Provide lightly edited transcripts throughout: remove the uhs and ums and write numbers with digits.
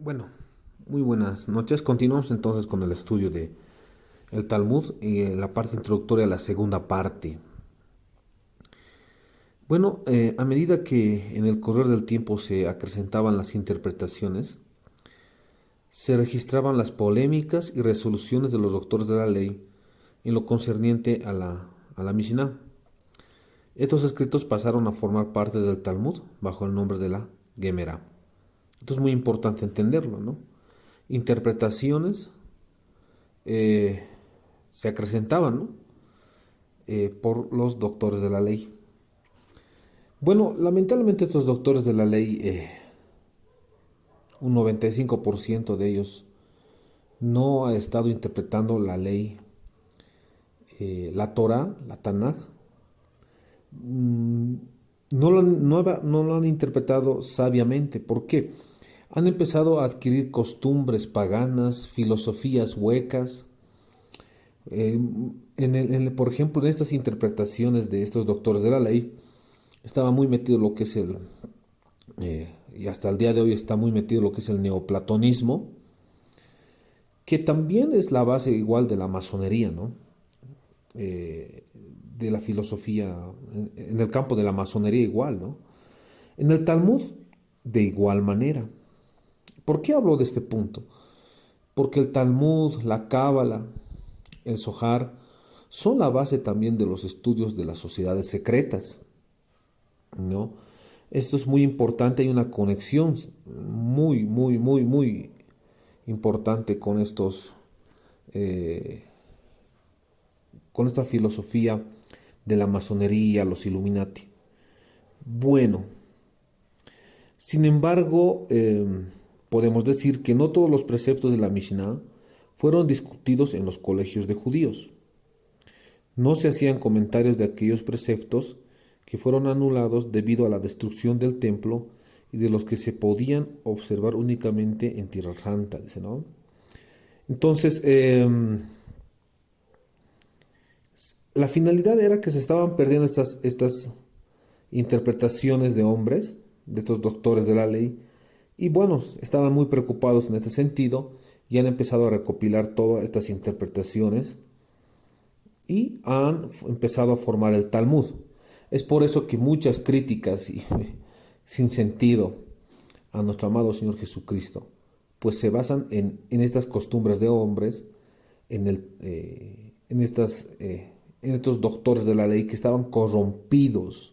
Bueno, muy buenas noches. Continuamos entonces con el estudio de el Talmud y la parte introductoria, la segunda parte. Bueno, a medida que en el correr del tiempo se acrecentaban las interpretaciones, se registraban las polémicas y resoluciones de los doctores de la ley en lo concerniente a la Mishnah. Estos escritos pasaron a formar parte del Talmud bajo el nombre de la Gemara. Esto es muy importante entenderlo, ¿no? Interpretaciones eh, se acrecentaban, ¿no? Por los doctores de la ley. Bueno, lamentablemente estos doctores de la ley, un 95% de ellos no ha estado interpretando la ley, la Torah, la Tanaj, no lo han interpretado sabiamente. ¿Por qué? Han empezado a adquirir costumbres paganas, filosofías huecas. Por ejemplo, en estas interpretaciones de estos doctores de la ley, estaba muy metido lo que es y hasta el día de hoy está muy metido lo que es el neoplatonismo, que también es la base igual de la masonería, ¿no? De la filosofía, en el campo de la masonería igual, ¿no? En el Talmud, de igual manera. ¿Por qué hablo de este punto? Porque el Talmud, la Cábala, el Zohar, son la base también de los estudios de las sociedades secretas, ¿no? Esto es muy importante, hay una conexión muy, muy, muy, muy importante eh, con esta filosofía de la masonería, los Illuminati. Bueno, sin embargo, podemos decir que no todos los preceptos de la Mishnah fueron discutidos en los colegios de judíos. No se hacían comentarios de aquellos preceptos que fueron anulados debido a la destrucción del templo y de los que se podían observar únicamente en Tierra Santa, dice, ¿no? Entonces, la finalidad era que se estaban perdiendo estas interpretaciones de hombres, de estos doctores de la ley, y bueno, estaban muy preocupados en este sentido y han empezado a recopilar todas estas interpretaciones y han empezado a formar el Talmud. Es por eso que muchas críticas y, sin sentido a nuestro amado Señor Jesucristo, pues se basan en estas costumbres de hombres, en estos doctores de la ley que estaban corrompidos,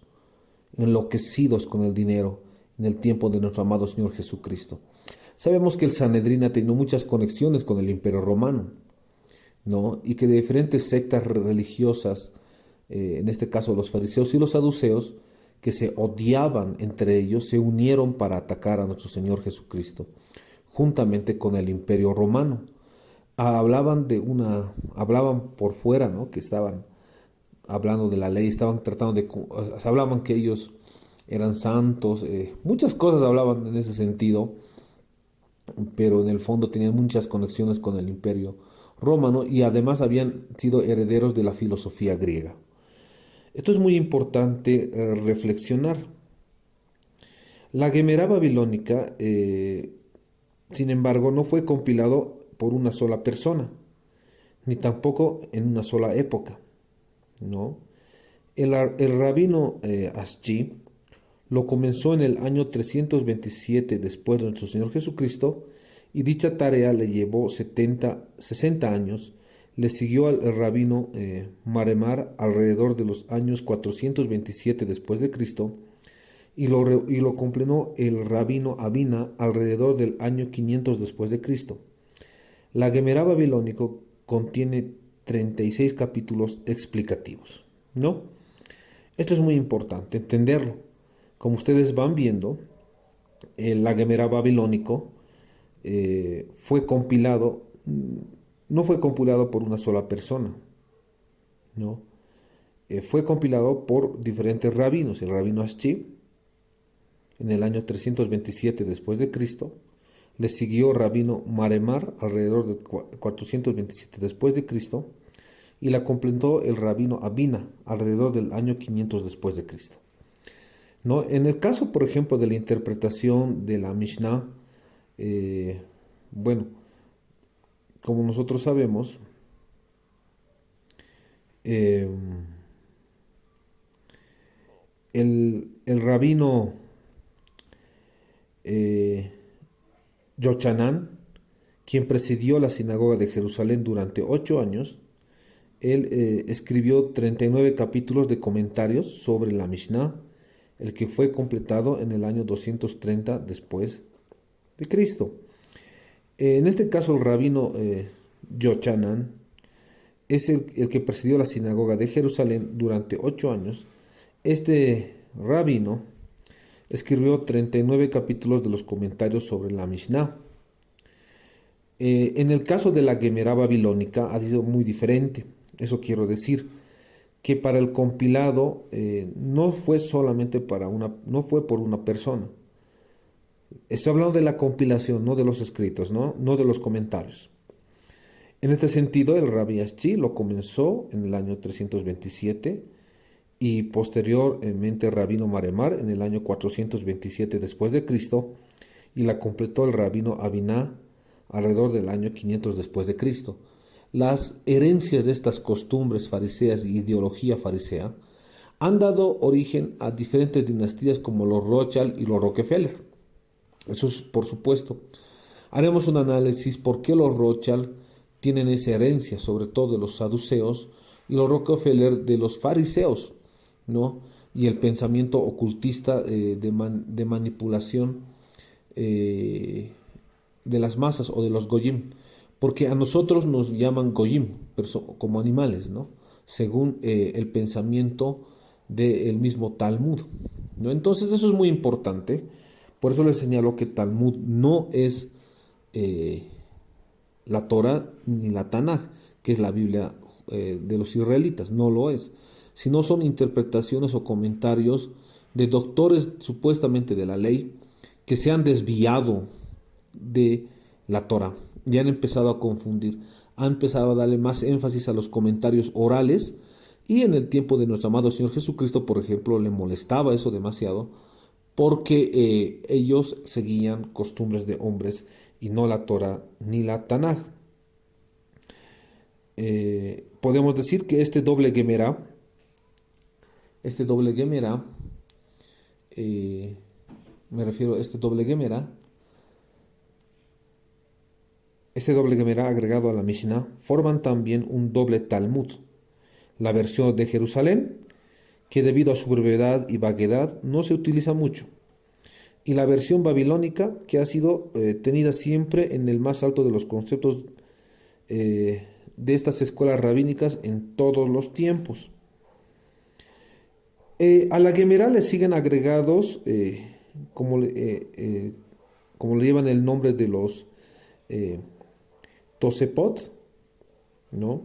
enloquecidos con el dinero en el tiempo de nuestro amado Señor Jesucristo. Sabemos que el Sanedrín ha tenido muchas conexiones con el Imperio Romano, ¿no? Y que de diferentes sectas religiosas, en este caso los fariseos y los saduceos, que se odiaban entre ellos, se unieron para atacar a nuestro Señor Jesucristo, juntamente con el Imperio Romano. Hablaban por fuera, ¿no? Que estaban hablando de la ley, estaban tratando hablaban que ellos eran santos, muchas cosas hablaban en ese sentido, pero en el fondo tenían muchas conexiones con el Imperio Romano y además habían sido herederos de la filosofía griega. Esto es muy importante reflexionar. La Gemara babilónica, sin embargo, no fue compilado por una sola persona, ni tampoco en una sola época, ¿no? El rabino Aschi lo comenzó en el año 327 después de nuestro Señor Jesucristo y dicha tarea le llevó 60 años. Le siguió el rabino Maremar alrededor de los años 427 después de Cristo y lo completó el rabino Abina alrededor del año 500 después de Cristo. La Gemara babilónico contiene 36 capítulos explicativos, ¿no? Esto es muy importante entenderlo. Como ustedes van viendo, la Gemara babilónico fue compilado, no fue compilado por una sola persona, ¿no? Fue compilado por diferentes rabinos. El rabino Aschi, en el año 327 después de Cristo, le siguió rabino Maremar alrededor de 427 después de Cristo y la completó el rabino Abina alrededor del año 500 después de Cristo. ¿No? En el caso, por ejemplo, de la interpretación de la Mishnah, Eh, bueno, como nosotros sabemos, eh, el rabino eh, Yochanán, quien presidió la sinagoga de Jerusalén durante 8 años, él escribió 39 capítulos de comentarios sobre la Mishnah, el que fue completado en el año 230 después de Cristo. En este caso, el rabino Yochanan es el que presidió la sinagoga de Jerusalén durante 8 años. Este rabino escribió 39 capítulos de los comentarios sobre la Mishnah. En el caso de la Gemara babilónica ha sido muy diferente. Eso quiero decir que para el compilado no fue solamente no fue por una persona. Estoy hablando de la compilación, no de los escritos, no de los comentarios. En este sentido, el Rabbi Ashchi lo comenzó en el año 327 y posteriormente el Rabino Maremar en el año 427 después de Cristo, y la completó el Rabino Abiná alrededor del año 500 después de Cristo. Las herencias de estas costumbres fariseas y ideología farisea han dado origen a diferentes dinastías como los Rothschild y los Rockefeller. Eso es por supuesto. Haremos un análisis por qué los Rothschild tienen esa herencia, sobre todo de los saduceos, y los Rockefeller de los fariseos, ¿no? Y el pensamiento ocultista de manipulación de las masas o de los goyim, porque a nosotros nos llaman goyim como animales, ¿no? Según el pensamiento del mismo Talmud, ¿no? Entonces eso es muy importante. Por eso les señalo que Talmud no es la Torah ni la Tanaj, que es la Biblia de los israelitas, no lo es, sino son interpretaciones o comentarios de doctores supuestamente de la ley que se han desviado de la Torah y han empezado a confundir, han empezado a darle más énfasis a los comentarios orales, y en el tiempo de nuestro amado Señor Jesucristo, por ejemplo, le molestaba eso demasiado, porque ellos seguían costumbres de hombres y no la Torah ni la Tanaj. Podemos decir que este doble Gemara, me refiero a este doble Gemara agregado a la Mishnah, forman también un doble Talmud, la versión de Jerusalén, que debido a su brevedad y vaguedad no se utiliza mucho, y la versión babilónica, que ha sido tenida siempre en el más alto de los conceptos de estas escuelas rabínicas en todos los tiempos. A la Gemara le siguen agregados, como le llevan el nombre de los Tosepot, ¿no?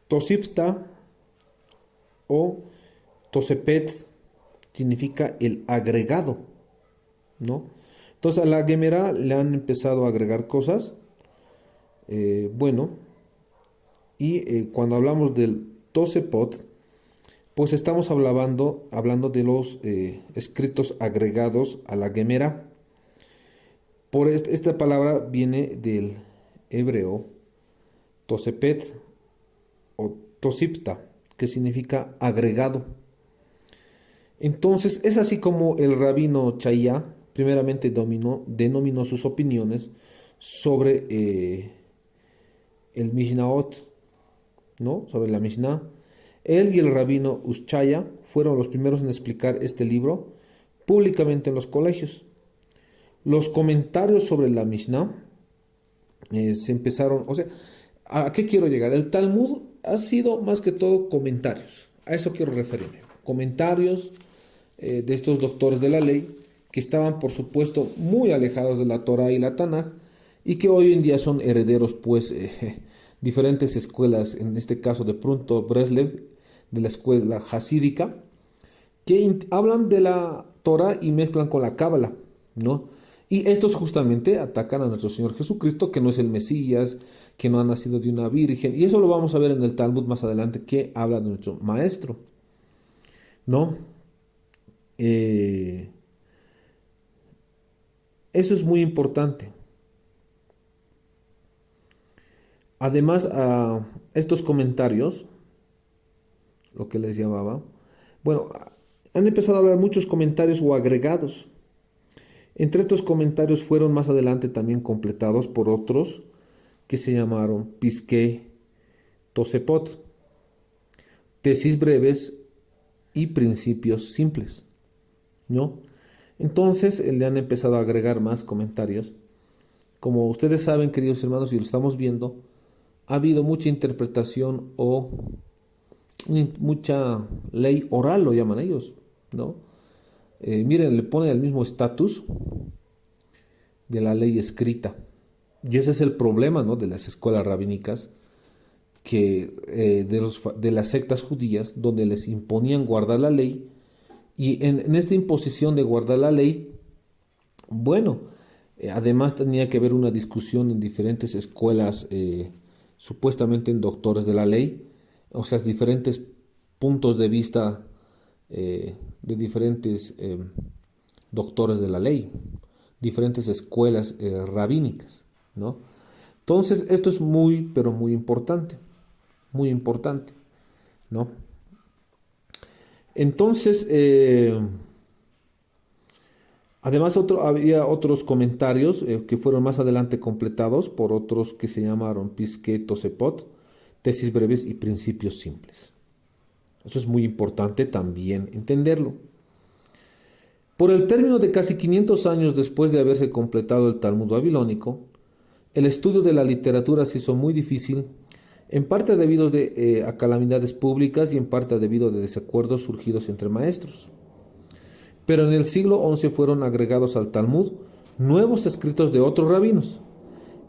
Tosipta o Tosepet significa el agregado, ¿no? Entonces a la Gemara le han empezado a agregar cosas, cuando hablamos del Tosepot, pues estamos hablando de los escritos agregados a la Gemara. Por esta palabra viene del hebreo Tosepet o Tosipta, que significa agregado. Entonces es así como el rabino Chaya primeramente denominó sus opiniones sobre el Mishnahot, ¿no? Sobre la Mishnah. Él y el rabino Ushaya fueron los primeros en explicar este libro públicamente en los colegios. Los comentarios sobre la Mishnah se empezaron, o sea, ¿a qué quiero llegar? El Talmud ha sido más que todo comentarios, a eso quiero referirme, comentarios de estos doctores de la ley que estaban por supuesto muy alejados de la Torah y la Tanaj, y que hoy en día son herederos pues diferentes escuelas, en este caso de pronto Breslev, de la escuela hasídica, que hablan de la Torah y mezclan con la Cábala, ¿no? Y estos justamente atacan a nuestro Señor Jesucristo, que no es el Mesías, que no ha nacido de una virgen, y eso lo vamos a ver en el Talmud más adelante, que habla de nuestro Maestro, ¿no? Eh, Eso es muy importante. Además, a estos comentarios, lo que les llamaba, bueno, han empezado a hablar muchos comentarios o agregados. Entre estos comentarios fueron más adelante también completados por otros que se llamaron Pisqué Tosepot, tesis breves y principios simples, ¿no? Entonces le han empezado a agregar más comentarios. Como ustedes saben, queridos hermanos, y lo estamos viendo, ha habido mucha interpretación o mucha ley oral, lo llaman ellos, ¿no? Miren, le ponen el mismo estatus de la ley escrita. Y ese es el problema, ¿no?, de las escuelas rabínicas, que de las sectas judías, donde les imponían guardar la ley. Y en esta imposición de guardar la ley, bueno, además tenía que haber una discusión en diferentes escuelas, supuestamente en doctores de la ley, o sea, diferentes puntos de vista de diferentes doctores de la ley, diferentes escuelas rabínicas, ¿no? Entonces, esto es muy, pero muy importante, ¿no? Entonces, además había otros comentarios que fueron más adelante completados por otros que se llamaron Pisqué Tosepot, tesis breves y principios simples. Eso es muy importante también entenderlo. Por el término de casi 500 años después de haberse completado el Talmud babilónico, el estudio de la literatura se hizo muy difícil, en parte debido a calamidades públicas y en parte debido a desacuerdos surgidos entre maestros. Pero en el siglo XI fueron agregados al Talmud nuevos escritos de otros rabinos.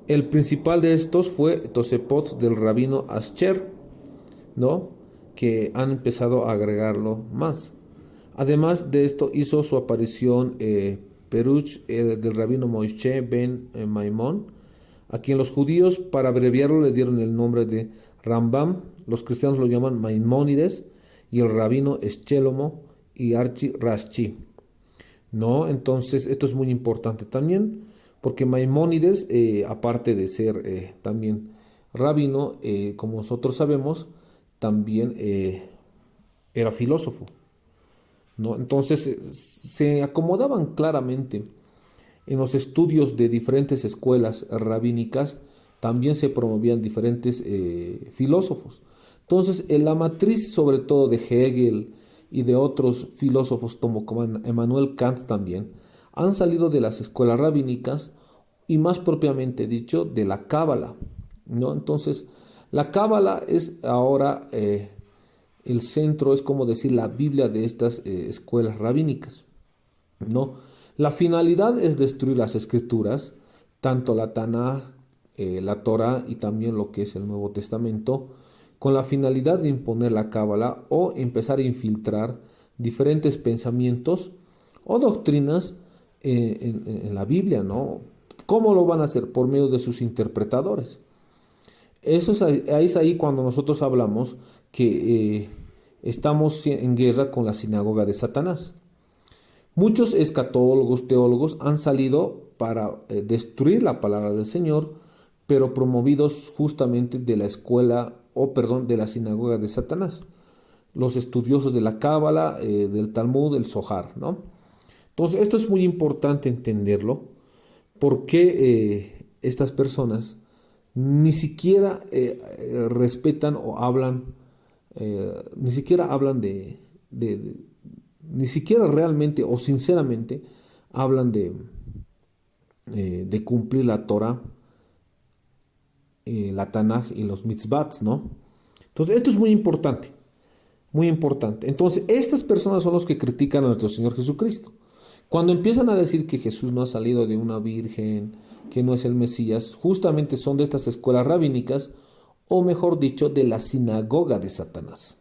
El principal de estos fue Tosepot del rabino Ascher, ¿no?, que han empezado a agregarlo más. Además de esto hizo su aparición Peruch del rabino Moishe ben Maimón, a quien los judíos, para abreviarlo, le dieron el nombre de Rambam, los cristianos lo llaman Maimónides, y el rabino Eschelomo y Archi Rashi, ¿no? Entonces, esto es muy importante también, porque Maimónides, aparte de ser también rabino, como nosotros sabemos, también era filósofo, ¿no? Entonces, se acomodaban claramente en los estudios de diferentes escuelas rabínicas. También se promovían diferentes filósofos. Entonces, en la matriz, sobre todo de Hegel y de otros filósofos como Emmanuel Kant también, han salido de las escuelas rabínicas y más propiamente dicho de la Cábala, ¿no? Entonces, la Cábala es ahora el centro, es como decir la Biblia de estas escuelas rabínicas, ¿no? La finalidad es destruir las escrituras, tanto la Tanaj, la Torah y también lo que es el Nuevo Testamento, con la finalidad de imponer la Cábala o empezar a infiltrar diferentes pensamientos o doctrinas en la Biblia, ¿no? ¿Cómo lo van a hacer? Por medio de sus interpretadores. Es ahí cuando nosotros hablamos que estamos en guerra con la sinagoga de Satanás. Muchos escatólogos, teólogos han salido para destruir la palabra del Señor, pero promovidos justamente de la escuela, de la sinagoga de Satanás. Los estudiosos de la Cábala, del Talmud, del Zohar, ¿no? Entonces, esto es muy importante entenderlo, porque estas personas ni siquiera respetan o hablan, ni siquiera hablan ni siquiera realmente o sinceramente hablan de cumplir la Torah, la Tanaj y los mitzvats, ¿no? Entonces, esto es muy importante, muy importante. Entonces, estas personas son los que critican a nuestro Señor Jesucristo. Cuando empiezan a decir que Jesús no ha salido de una virgen, que no es el Mesías, justamente son de estas escuelas rabínicas, o mejor dicho, de la sinagoga de Satanás.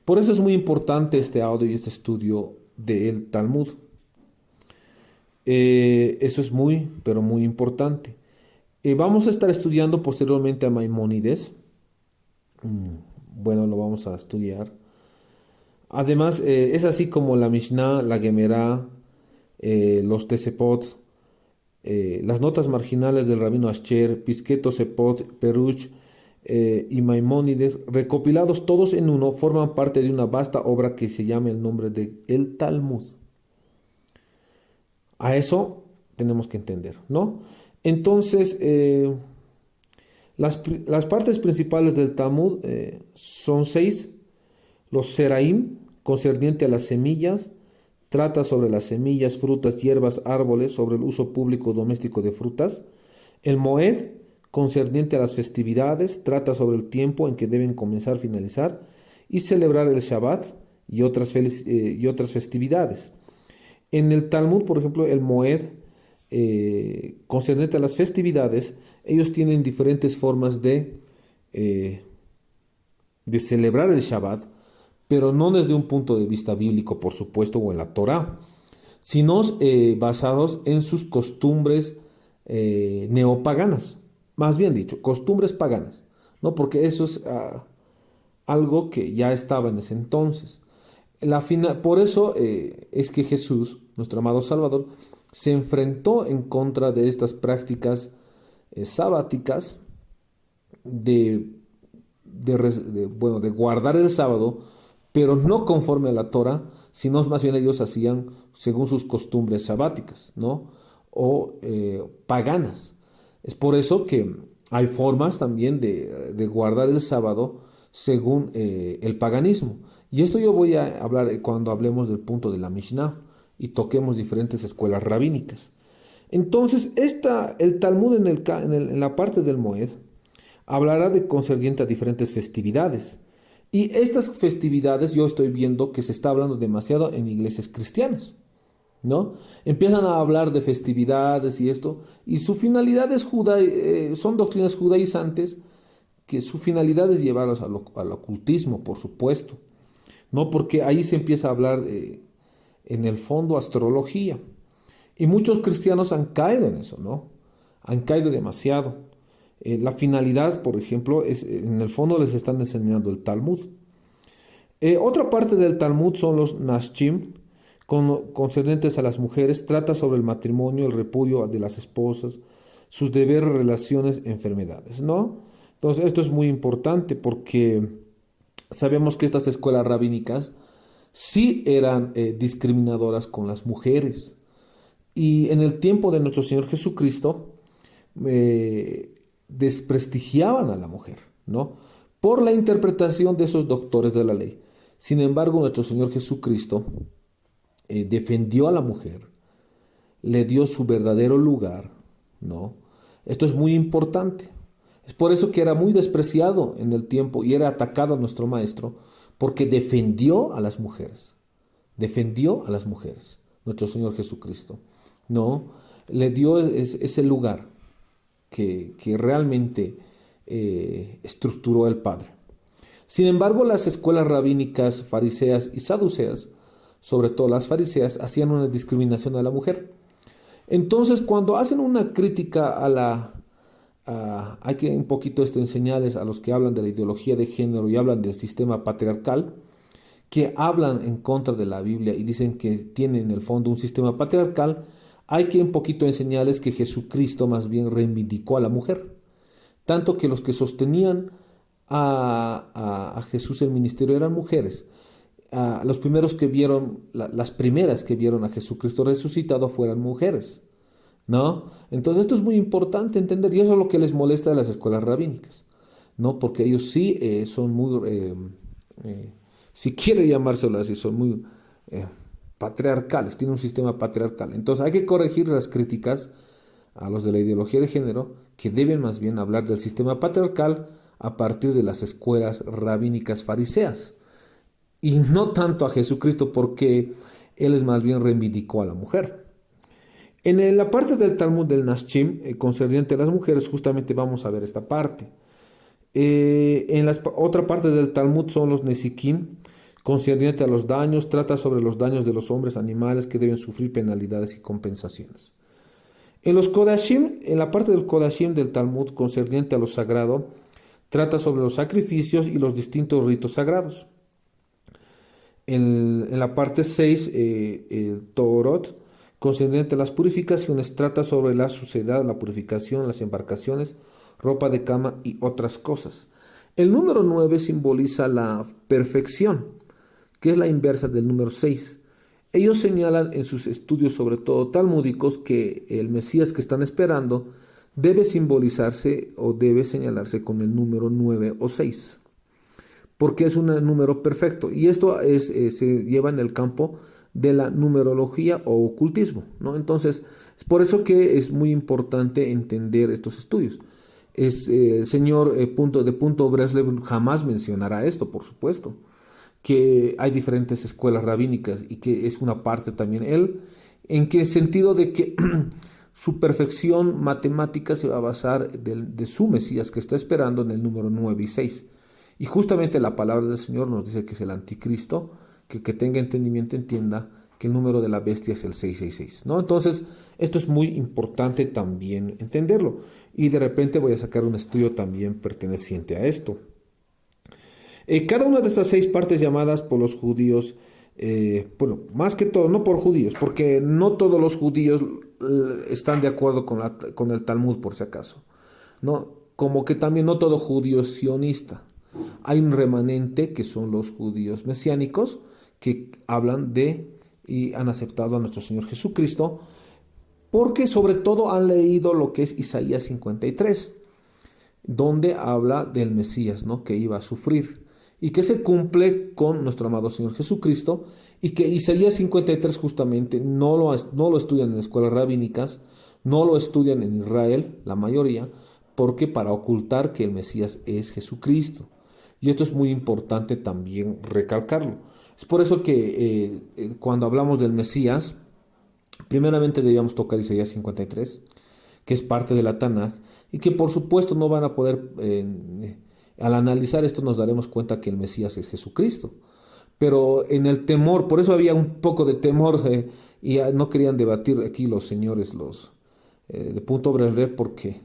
Por eso es muy importante este audio y este estudio del Talmud. Eso es muy, pero muy importante. Vamos a estar estudiando posteriormente a Maimónides. Bueno, lo vamos a estudiar. Además, es así como la Mishnah, la Gemara, los Tesepot, las notas marginales del rabino Ascher, Pisqueto Sepot, Peruch y Maimónides, recopilados todos en uno, forman parte de una vasta obra que se llama el nombre de el Talmud. A eso tenemos que entender, ¿no? Entonces, las partes principales del Talmud son seis. Los Seraim, concerniente a las semillas, trata sobre las semillas, frutas, hierbas, árboles, sobre el uso público doméstico de frutas. El Moed, concerniente a las festividades, trata sobre el tiempo en que deben comenzar, finalizar y celebrar el Shabbat y otras festividades. En el Talmud, por ejemplo, el Moed, concerniente a las festividades, ellos tienen diferentes formas de celebrar el Shabbat, pero no desde un punto de vista bíblico, por supuesto, o en la Torá, sino basados en sus costumbres neopaganas, más bien dicho, costumbres paganas, ¿no? Porque eso es algo que ya estaba en ese entonces. Por eso es que Jesús, nuestro amado Salvador, se enfrentó en contra de estas prácticas sabáticas de guardar el sábado, pero no conforme a la Torah, sino más bien ellos hacían según sus costumbres sabáticas, ¿no? O paganas. Es por eso que hay formas también de guardar el sábado según el paganismo. Y esto yo voy a hablar cuando hablemos del punto de la Mishnah y toquemos diferentes escuelas rabínicas. Entonces, el Talmud en la parte del Moed hablará de concerniente a diferentes festividades. Y estas festividades yo estoy viendo que se está hablando demasiado en iglesias cristianas, ¿no? Empiezan a hablar de festividades y esto, y su finalidad es son doctrinas judaizantes, que su finalidad es llevarlos al ocultismo, por supuesto, ¿no? Porque ahí se empieza a hablar en el fondo astrología. Y muchos cristianos han caído en eso, ¿no? Han caído demasiado. La finalidad, por ejemplo, es en el fondo les están enseñando el Talmud. Otra parte del Talmud son los Nashim, concernientes a las mujeres, trata sobre el matrimonio, el repudio de las esposas, sus deberes, relaciones, enfermedades, ¿no? Entonces, esto es muy importante porque sabemos que estas escuelas rabínicas sí eran discriminadoras con las mujeres. Y en el tiempo de nuestro Señor Jesucristo, desprestigiaban a la mujer, ¿no? Por la interpretación de esos doctores de la ley. Sin embargo, nuestro Señor Jesucristo defendió a la mujer, le dio su verdadero lugar, ¿no? Esto es muy importante. Es por eso que era muy despreciado en el tiempo y era atacado a nuestro Maestro, porque defendió a las mujeres. Defendió a las mujeres, nuestro Señor Jesucristo, ¿no? Le dio ese lugar que realmente estructuró el Padre. Sin embargo, las escuelas rabínicas fariseas y saduceas, sobre todo las fariseas, hacían una discriminación a la mujer. Entonces, cuando hacen una crítica hay que un poquito enseñarles a los que hablan de la ideología de género y hablan del sistema patriarcal, que hablan en contra de la Biblia y dicen que tiene en el fondo un sistema patriarcal, hay que un poquito enseñarles que Jesucristo más bien reivindicó a la mujer. Tanto que los que sostenían a Jesús el ministerio eran mujeres. Los primeros que vieron, las primeras que vieron a Jesucristo resucitado fueron mujeres, ¿no? Entonces esto es muy importante entender, y eso es lo que les molesta de las escuelas rabínicas, ¿no? Porque ellos sí son muy, si quiere llamárselo así, son muy patriarcales, tienen un sistema patriarcal. Entonces hay que corregir las críticas a los de la ideología de género, que deben más bien hablar del sistema patriarcal a partir de las escuelas rabínicas fariseas, y no tanto a Jesucristo, porque él es más bien reivindicó a la mujer. En la parte del Talmud del Nashim, concerniente a las mujeres, justamente vamos a ver esta parte. En la otra parte del Talmud son los Nesikim, concerniente a los daños, trata sobre los daños de los hombres, animales que deben sufrir penalidades y compensaciones. En los Kodashim, en la parte del Kodashim del Talmud, concerniente a lo sagrado, trata sobre los sacrificios y los distintos ritos sagrados. En la parte 6, el Torot, concerniente a las purificaciones, trata sobre la suciedad, la purificación, las embarcaciones, ropa de cama y otras cosas. El número 9 simboliza la perfección, que es la inversa del número 6. Ellos señalan en sus estudios, sobre todo talmúdicos, que el Mesías que están esperando debe simbolizarse o debe señalarse con el número 9 o 6, porque es un número perfecto. Y esto se lleva en el campo de la numerología o ocultismo, ¿no? Entonces, es por eso que es muy importante entender estos estudios. El señor de punto Breslev jamás mencionará esto, por supuesto, que hay diferentes escuelas rabínicas y que es una parte también él, en qué sentido de que su perfección matemática se va a basar de su Mesías que está esperando en el número 9 y 6. Y justamente la palabra del Señor nos dice que es el anticristo, que tenga entendimiento entienda que el número de la bestia es el 666, ¿no? Entonces, esto es muy importante también entenderlo. Y de repente voy a sacar un estudio también perteneciente a esto. Cada una de estas 6 partes llamadas por los judíos, bueno, más que todo, no por judíos, porque no todos los judíos están de acuerdo con el Talmud, por si acaso, ¿no? Como que también no todo judío es sionista. Hay un remanente que son los judíos mesiánicos que hablan de y han aceptado a nuestro Señor Jesucristo porque sobre todo han leído lo que es Isaías 53, donde habla del Mesías, ¿no? Que iba a sufrir y que se cumple con nuestro amado Señor Jesucristo, y que Isaías 53 justamente no lo estudian en escuelas rabínicas, no lo estudian en Israel, la mayoría, porque para ocultar que el Mesías es Jesucristo. Y esto es muy importante también recalcarlo. Es por eso que cuando hablamos del Mesías, primeramente debíamos tocar Isaías 53, que es parte de la Tanaj, y que por supuesto no van a poder, al analizar esto nos daremos cuenta que el Mesías es Jesucristo. Pero en el temor, por eso había un poco de temor, y no querían debatir aquí los señores, los de punto breve, porque,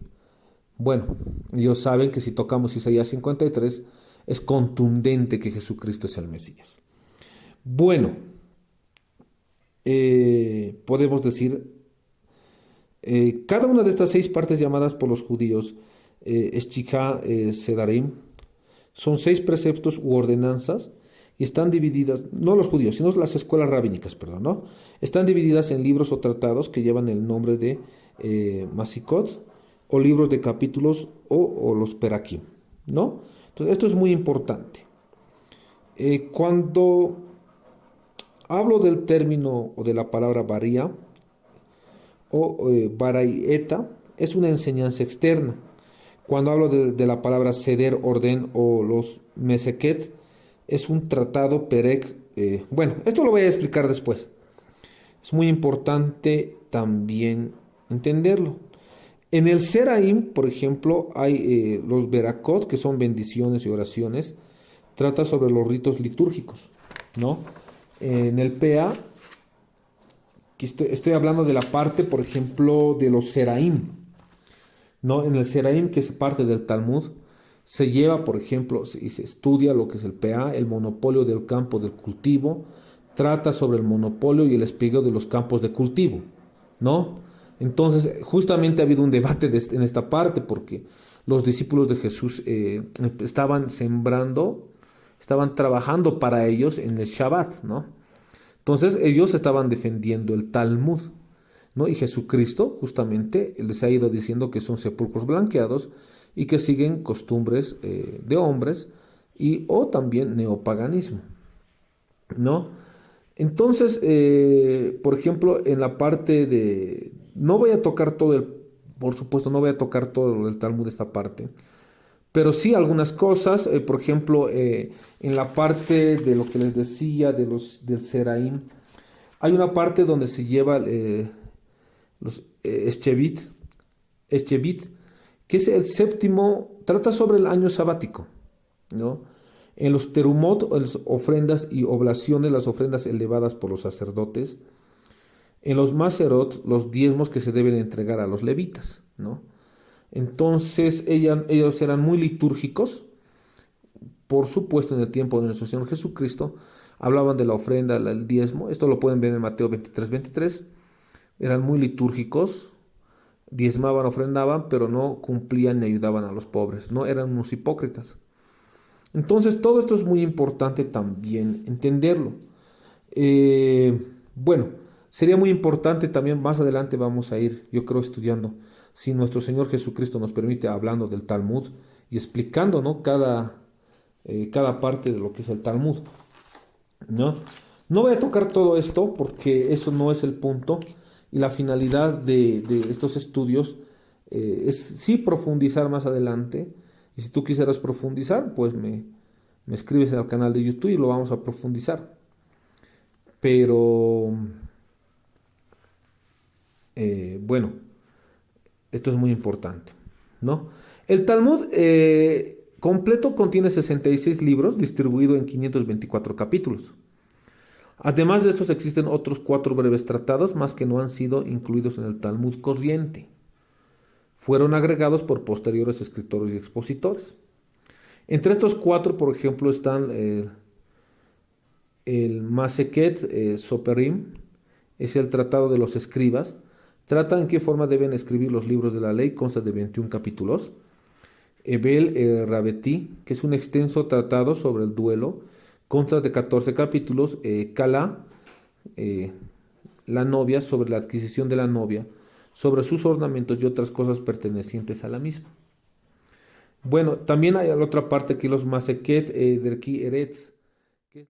bueno, ellos saben que si tocamos Isaías 53, es contundente que Jesucristo es el Mesías. Bueno, podemos decir, cada una de estas 6 partes llamadas por los judíos Eshchijá Sedarim son 6 preceptos u ordenanzas y están divididas, no los judíos, sino las escuelas rabínicas, perdón, ¿no? Están divididas en libros o tratados que llevan el nombre de Masikot, o libros de capítulos o los Perakim, ¿no? Entonces, esto es muy importante. Cuando hablo del término o de la palabra varía o baraieta, es una enseñanza externa. Cuando hablo de la palabra ceder, orden o los meseket, es un tratado perec. Bueno, esto lo voy a explicar después. Es muy importante también entenderlo. En el Seraim, por ejemplo, hay los Berakot, que son bendiciones y oraciones. Trata sobre los ritos litúrgicos, ¿no? En el PA, que estoy hablando de la parte, por ejemplo, de los Seraim, ¿no? En el Seraim, que es parte del Talmud, se lleva, por ejemplo, y se estudia lo que es el PA, el monopolio del campo del cultivo, trata sobre el monopolio y el espigeo de los campos de cultivo, ¿no? Entonces, justamente ha habido un debate en esta parte porque los discípulos de Jesús estaban sembrando, estaban trabajando para ellos en el Shabbat, ¿no? Entonces, ellos estaban defendiendo el Talmud, ¿no? Y Jesucristo justamente les ha ido diciendo que son sepulcros blanqueados y que siguen costumbres de hombres y o también neopaganismo, ¿no? Entonces, por ejemplo, en la parte de... No voy a tocar todo por supuesto, no voy a tocar todo el Talmud de esta parte, pero sí algunas cosas, por ejemplo, en la parte de lo que les decía del Seraim, hay una parte donde se lleva los Eschevit, que es el séptimo, trata sobre el año sabático, ¿no? En los terumot, las ofrendas y oblaciones, las ofrendas elevadas por los sacerdotes. En los maserot, los diezmos que se deben entregar a los levitas, ¿no? Entonces ellos eran muy litúrgicos, por supuesto en el tiempo de nuestro Señor Jesucristo, hablaban de la ofrenda, el diezmo. Esto lo pueden ver en Mateo 23:23. Eran muy litúrgicos, diezmaban, ofrendaban, pero no cumplían ni ayudaban a los pobres, no eran unos hipócritas. Entonces, todo esto es muy importante también entenderlo. Bueno, sería muy importante también, más adelante vamos a ir, yo creo, estudiando, si nuestro Señor Jesucristo nos permite, hablando del Talmud y explicando, ¿no? Cada parte de lo que es el Talmud, ¿no? No voy a tocar todo esto porque eso no es el punto y la finalidad de estos estudios es sí profundizar más adelante. Y si tú quisieras profundizar, pues me escribes en el canal de YouTube y lo vamos a profundizar. Pero bueno, esto es muy importante, ¿no? El Talmud completo contiene 66 libros distribuidos en 524 capítulos. Además de estos existen otros 4 breves tratados más que no han sido incluidos en el Talmud corriente. Fueron agregados por posteriores escritores y expositores. Entre estos 4, por ejemplo, están el Maseket Soperim, es el tratado de los escribas. Trata en qué forma deben escribir los libros de la ley, consta de 21 capítulos. Ebel Rabetí, que es un extenso tratado sobre el duelo, consta de 14 capítulos. Kala, la novia, sobre la adquisición de la novia, sobre sus ornamentos y otras cosas pertenecientes a la misma. Bueno, también hay la otra parte que los Maseket Derki Eretz,